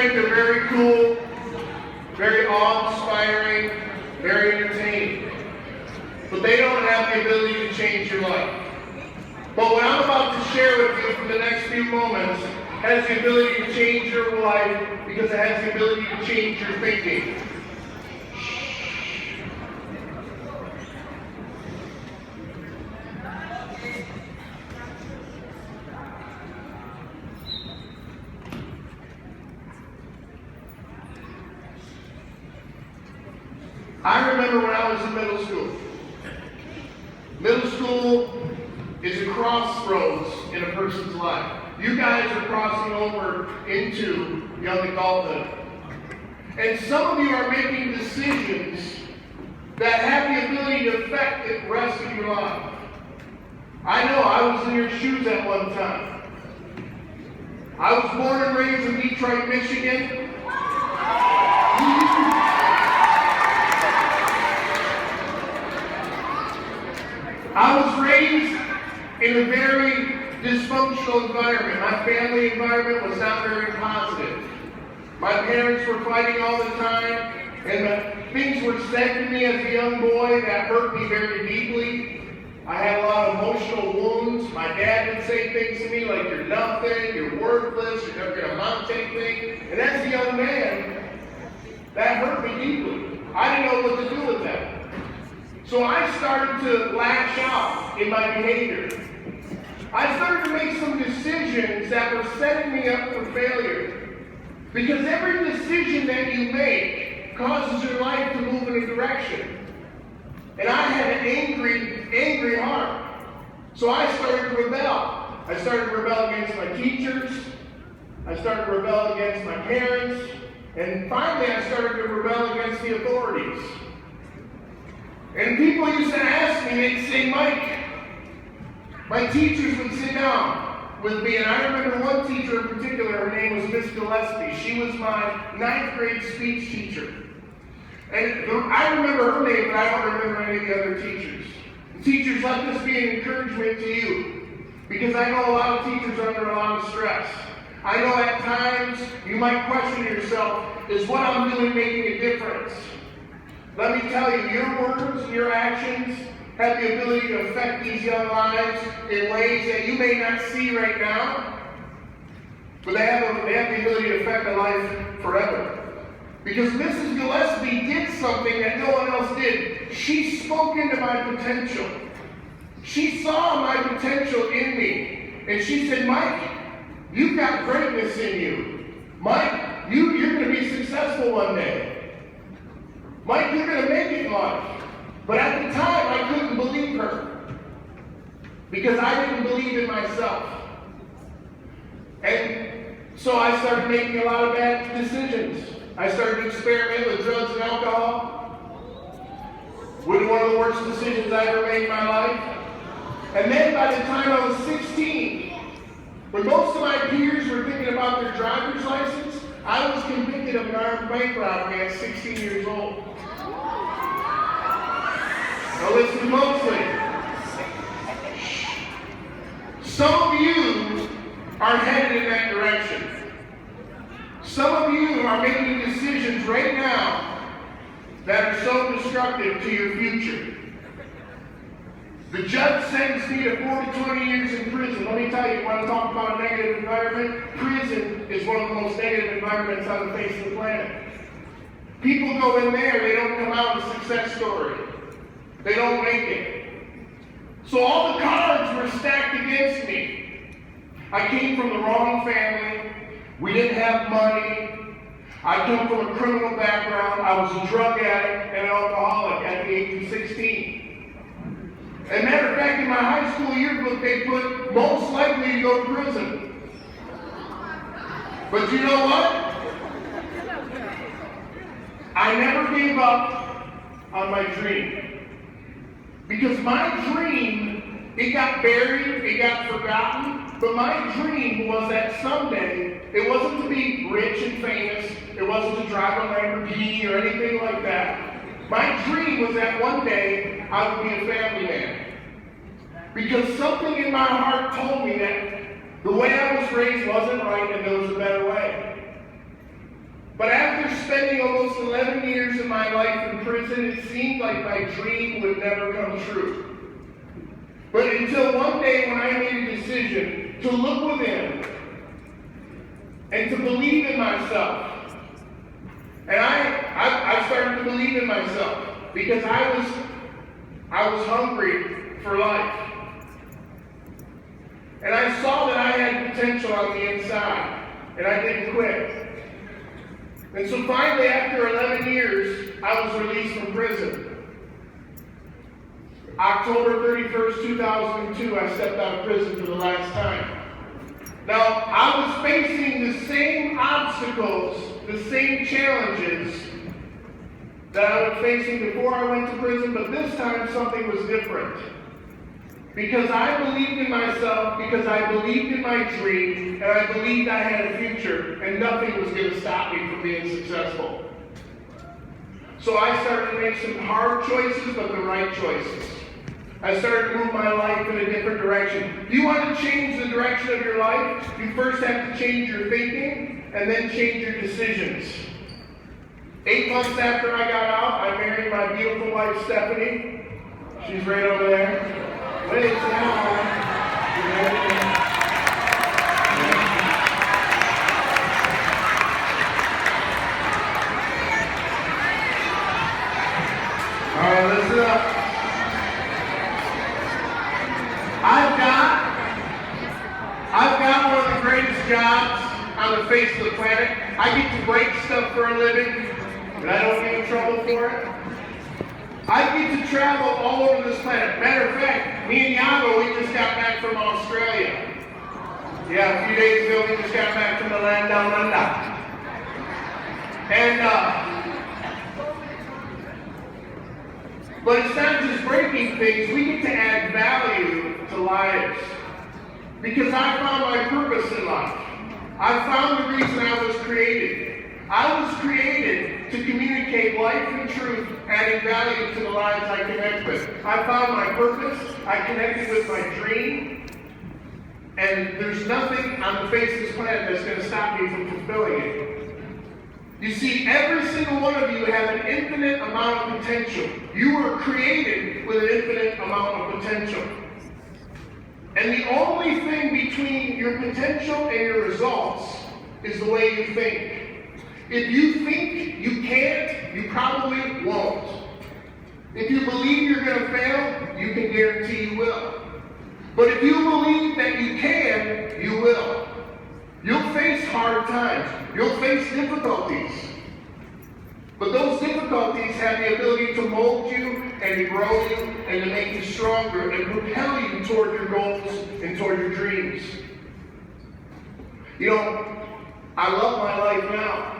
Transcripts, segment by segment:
think they're very cool, very awe-inspiring, very entertaining. But they don't have the ability to change your life. But what I'm about to share with you for the next few moments has the ability to change your life because it has the ability to change your thinking. I remember when I was in middle school. Middle school is a crossroads in a person's life. You guys are crossing over into young adulthood. And some of you are making decisions that have the ability to affect the rest of your life. I know I was in your shoes at one time. I was born and raised in Detroit, Michigan. I was raised in a very dysfunctional environment. My family environment was not very positive. My parents were fighting all the time, and things were said to me as a young boy that hurt me very deeply. I had a lot of emotional wounds. My dad would say things to me like, "You're nothing, you're worthless, you're never going to amount to anything." And as a young man, that hurt me deeply. I didn't know what to do with that. So I started to lash out in my behavior. I started to make some decisions that were setting me up for failure. Because every decision that you make causes your life to move in a direction. And I had an angry heart. So I started to rebel. I started to rebel against my teachers. I started to rebel against my parents. And finally I started to rebel against the authorities. And people used to ask me, they'd say, "Mike," my teachers would sit down with me, and I remember one teacher in particular, her name was Miss Gillespie. She was my 9th grade speech teacher. And I remember her name, but I don't remember any of the other teachers. Teachers, let this be an encouragement to you, because I know a lot of teachers are under a lot of stress. I know at times you might question yourself, is what I'm doing making a difference? Let me tell you, your words and your actions have the ability to affect these young lives in ways that you may not see right now, but they have the ability to affect a life forever. Because Mrs. Gillespie did something that no one else did. She spoke into my potential. She saw my potential in me. And she said, "Mike, you've got greatness in you. Mike, you're going to be successful one day. Mike, you're going to make it in life." But at the time, I couldn't believe her. Because I didn't believe in myself. And so I started making a lot of bad decisions. I started to experiment with drugs and alcohol. One of the worst decisions I ever made in my life. And then by the time I was 16, when most of my peers were thinking about their driver's license, I was convicted of an armed bank robbery at 16 years old. Now listen closely. Some of you are headed in that direction. Some of you are making decisions right now that are so destructive to your future. The judge sentenced me to 4 to 20 years in prison. Let me tell you, when I talk about a negative environment, prison is one of the most negative environments on the face of the planet. People go in there, they don't come out a success story. They don't make it. So all the cards were stacked against me. I came from the wrong family. We didn't have money. I come from a criminal background. I was a drug addict and an alcoholic at the age of 16. As a matter of fact, in my high school yearbook, they put most likely to go to prison. But you know what? I never gave up on my dream. Because my dream, it got buried, it got forgotten, but my dream was that someday, it wasn't to be rich and famous, it wasn't to drive a Lamborghini or anything like that. My dream was that one day, I would be a family man. Because something in my heart told me that the way I was raised wasn't right and there was a better way. But after spending almost 11 years of my life in prison, it seemed like my dream would never come true. But until one day when I made a decision to look within and to believe in myself. And I started to believe in myself because I was hungry for life. And I saw that I had potential on the inside, and I didn't quit. And so finally, after 11 years, I was released from prison. October 31st, 2002, I stepped out of prison for the last time. Now, I was facing the same obstacles, the same challenges that I was facing before I went to prison, but this time something was different. Because I believed in myself, because I believed in my dream, and I believed I had a future, and nothing was going to stop me from being successful. So I started to make some hard choices, but the right choices. I started to move my life in a different direction. Do you want to change the direction of your life? You first have to change your thinking, and then change your decisions. 8 months after I got out, I married my beautiful wife, Stephanie. She's right over there. Wait, all right, listen up. I've got one of the greatest jobs on the face of the planet. I get to break stuff for a living, and I don't get in trouble for it. I get to travel all over this planet. Matter of fact, me and Yago, we just got back from Australia. Yeah, a few days ago, we just got back from the land down under. But it's not just breaking things, we get to add value to lives. Because I found my purpose in life. I found the reason I was created. I was created to communicate life and truth, adding value to the lives I connect with. I found my purpose, I connected with my dream, and there's nothing on the face of this planet that's going to stop me from fulfilling it. You see, every single one of you have an infinite amount of potential. You were created with an infinite amount of potential. And the only thing between your potential and your results is the way you think. If you think you can't, you probably won't. If you believe you're going to fail, you can guarantee you will. But if you believe that you can, you will. You'll face hard times. You'll face difficulties. But those difficulties have the ability to mold you and to grow you and to make you stronger and propel you toward your goals and toward your dreams. You know, I love my life now.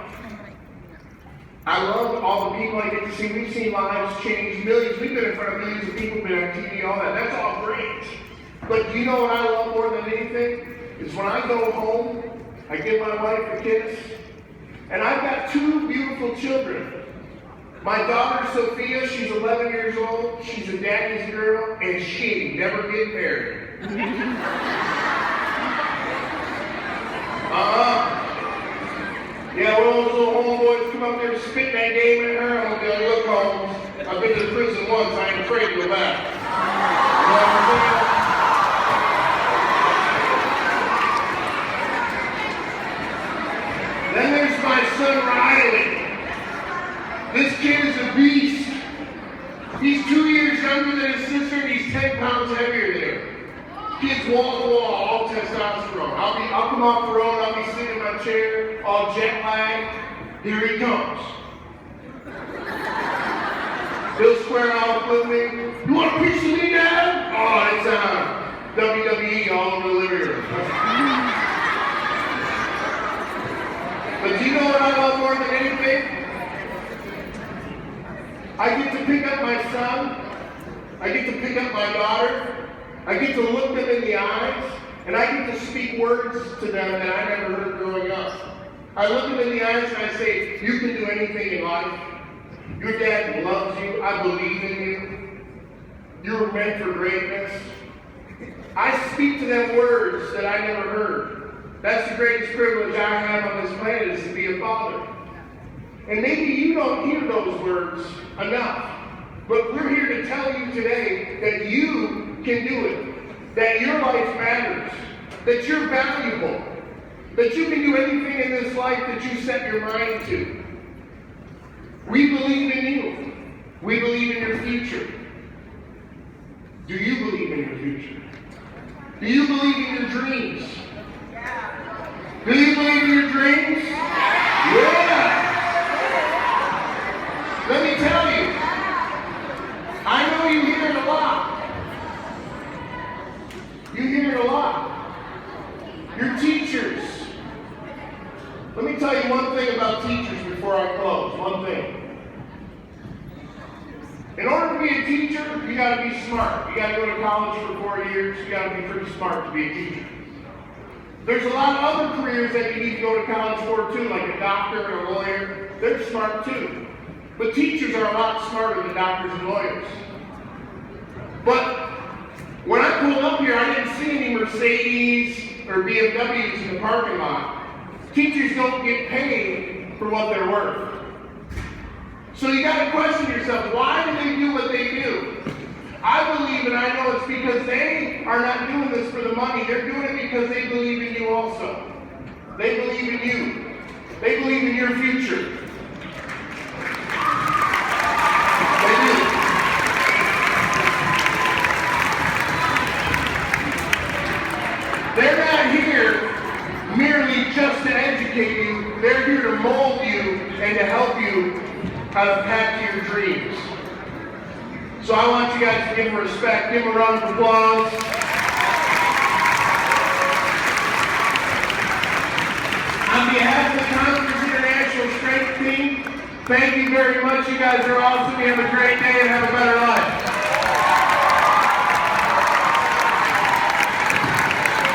I love all the people I get to see. We've seen lives change, millions. We've been in front of millions of people, been on TV, all that. That's all great. But do you know what I love more than anything? Is when I go home, I give my wife a kiss, and I've got 2 beautiful children. My daughter, Sophia, she's 11 years old. She's a daddy's girl, and she never get married. Yeah, one of those little homeboys come up there and spit that game at her. I'm going to be like, look, Holmes, I've been to prison once. I ain't afraid to go back. You know what I'm saying? Then there's my son, Riley. This kid is a beast. He's 2 years younger than his sister, and he's 10 pounds heavier than her. Kid's wall to wall, all testosterone. I'll come off the road, I'll be sitting in my chair, all jet lagged. Here he comes. He'll square off with me. You want a piece of me, Dad? Oh, it's WWE all over the living room. But do you know what I love more than anything? I get to pick up my son. I get to pick up my daughter. I get to look them in the eyes, and I get to speak words to them that I never heard growing up. I look them in the eyes and I say, you can do anything in life. Your dad loves you. I believe in you. You're meant for greatness. I speak to them words that I never heard. That's the greatest privilege I have on this planet, is to be a father. And maybe you don't hear those words enough. But we're here to tell you today that you can do it. That your life matters. That you're valuable. That you can do anything in this life that you set your mind to. We believe in you. We believe in your future. Do you believe in your future? Do you believe in your dreams? Do you believe in your dreams? Yeah! Let me tell you, I know you hear it a lot. You hear it a lot. Your teachers. Let me tell you one thing about teachers before I close. One thing. In order to be a teacher, you got to be smart. You got to go to college for 4 years. You got to be pretty smart to be a teacher. There's a lot of other careers that you need to go to college for too, like a doctor or a lawyer. They're smart too. But teachers are a lot smarter than doctors and lawyers. But when I pulled up here, I didn't see any Mercedes or BMWs in the parking lot. Teachers don't get paid for what they're worth. So you got to question yourself, why do they do what they do? I believe, and I know it's because they are not doing this for the money. They're doing it because they believe in you also. They believe in you. They believe in your future. They do. They're not here merely just to educate you. They're here to mold you and to help you on the path to your dreams. So I want you guys to give them respect. Give them a round of applause. On behalf of the Conference International Strength Team, thank you very much. You guys are awesome. You have a great day and have a better